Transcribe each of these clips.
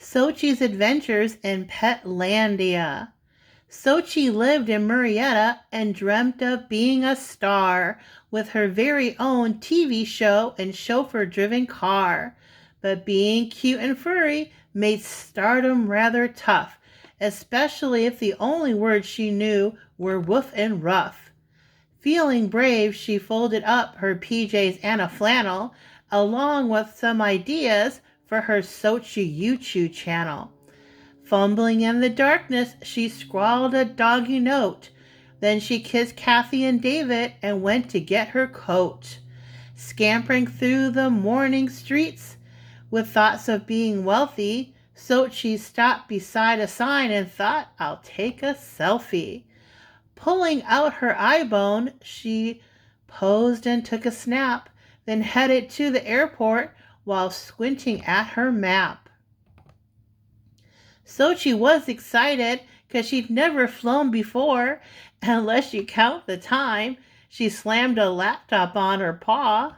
Sochi's Adventures in Petlandia. Sochi lived in Murrieta and dreamt of being a star with her very own TV show and chauffeur-driven car. But being cute and furry made stardom rather tough, especially if the only words she knew were woof and rough. Feeling brave, she folded up her PJs and a flannel, along with some ideas for her Sochi YouTube channel. Fumbling in the darkness, she scrawled a doggy note. Then she kissed Kathy and David and went to get her coat. Scampering through the morning streets with thoughts of being wealthy, Sochi stopped beside a sign and thought, I'll take a selfie. Pulling out her iPhone, she posed and took a snap, then headed to the airport while squinting at her map. Sochi was excited because she'd never flown before, unless you count the time she slammed a laptop on her paw.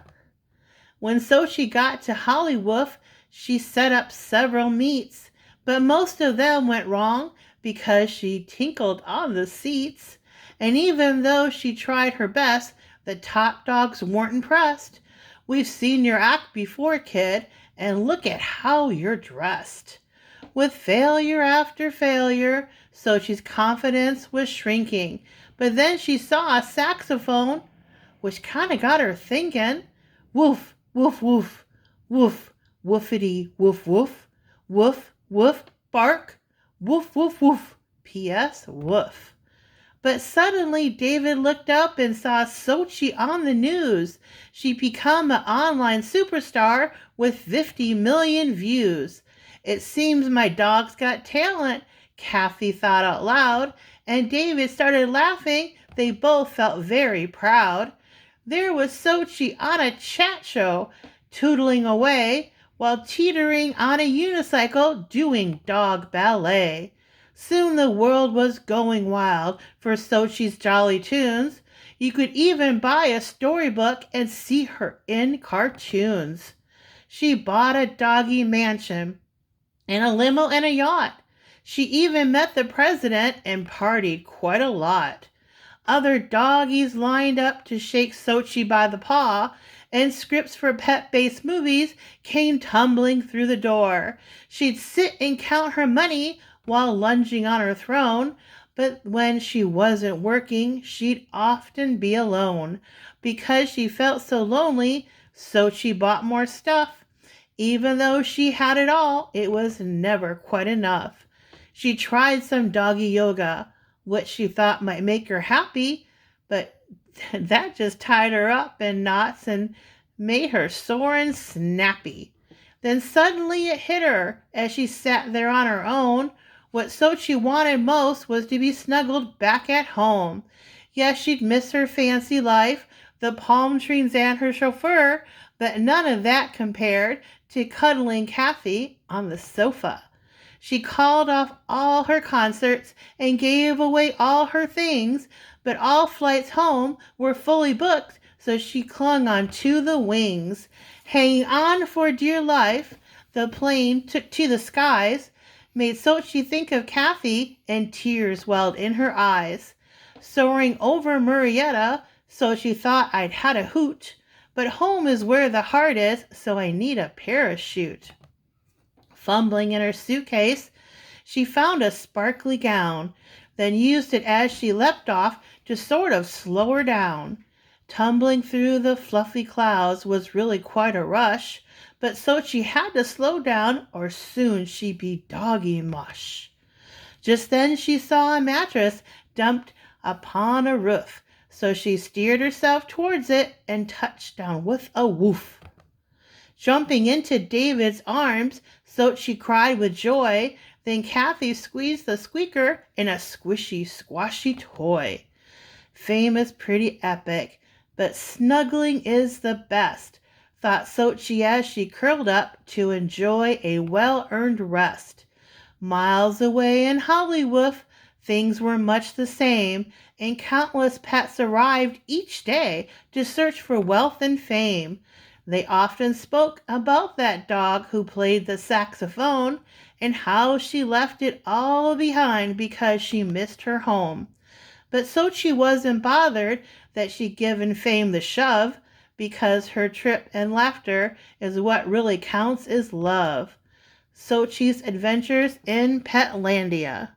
When Sochi got to Hollywood, she set up several meets, but most of them went wrong because she tinkled on the seats. And even though she tried her best, the top dogs weren't impressed. We've seen your act before, kid, and look at how you're dressed. With failure after failure, Sochi's confidence was shrinking. But then she saw a saxophone, which kind of got her thinking. Woof, woof, woof, woof, woofity, woof, woof, woof, woof, bark, woof, woof, woof, P.S. woof. But suddenly David looked up and saw Sochi on the news. She'd become an online superstar with 50 million views. It seems my dog's got talent, Kathy thought out loud, and David started laughing. They both felt very proud. There was Sochi on a chat show, tootling away, while teetering on a unicycle doing dog ballet. Soon the world was going wild for Sochi's jolly tunes. You could even buy a storybook and see her in cartoons. She bought a doggy mansion and a limo and a yacht. She even met the president and partied quite a lot. Other doggies lined up to shake Sochi by the paw, and scripts for pet-based movies came tumbling through the door. She'd sit and count her money while lunging on her throne, but when she wasn't working, she'd often be alone. Because she felt so lonely, Sochi bought more stuff. Even though she had it all, it was never quite enough. She tried some doggy yoga, which she thought might make her happy, but that just tied her up in knots and made her sore and snappy. Then suddenly it hit her as she sat there on her own. What Sochi wanted most was to be snuggled back at home. Yes, she'd miss her fancy life, the palm trees and her chauffeur, but none of that compared to cuddling Kathy on the sofa. She called off all her concerts and gave away all her things, but all flights home were fully booked, so she clung on to the wings. Hanging on for dear life, the plane took to the skies, made Sochi think of Kathy, and tears welled in her eyes. Soaring over Murrieta, Sochi thought I'd had a hoot, but home is where the heart is, so I need a parachute. Fumbling in her suitcase, she found a sparkly gown, then used it as she leapt off to sort of slow her down. Tumbling through the fluffy clouds was really quite a rush, but Sochi had to slow down or soon she'd be doggy mush. Just then she saw a mattress dumped upon a roof, so she steered herself towards it and touched down with a woof. Jumping into David's arms, Sochi cried with joy. Then Kathy squeezed the squeaker in a squishy, squashy toy. Fame is pretty epic, but snuggling is the best, thought Sochi as she curled up to enjoy a well-earned rest. Miles away in Hollywood, things were much the same, and countless pets arrived each day to search for wealth and fame. They often spoke about that dog who played the saxophone and how she left it all behind because she missed her home. But Sochi wasn't bothered that she'd given fame the shove, because her trip and laughter is what really counts is love. Sochi's Adventures in Petlandia.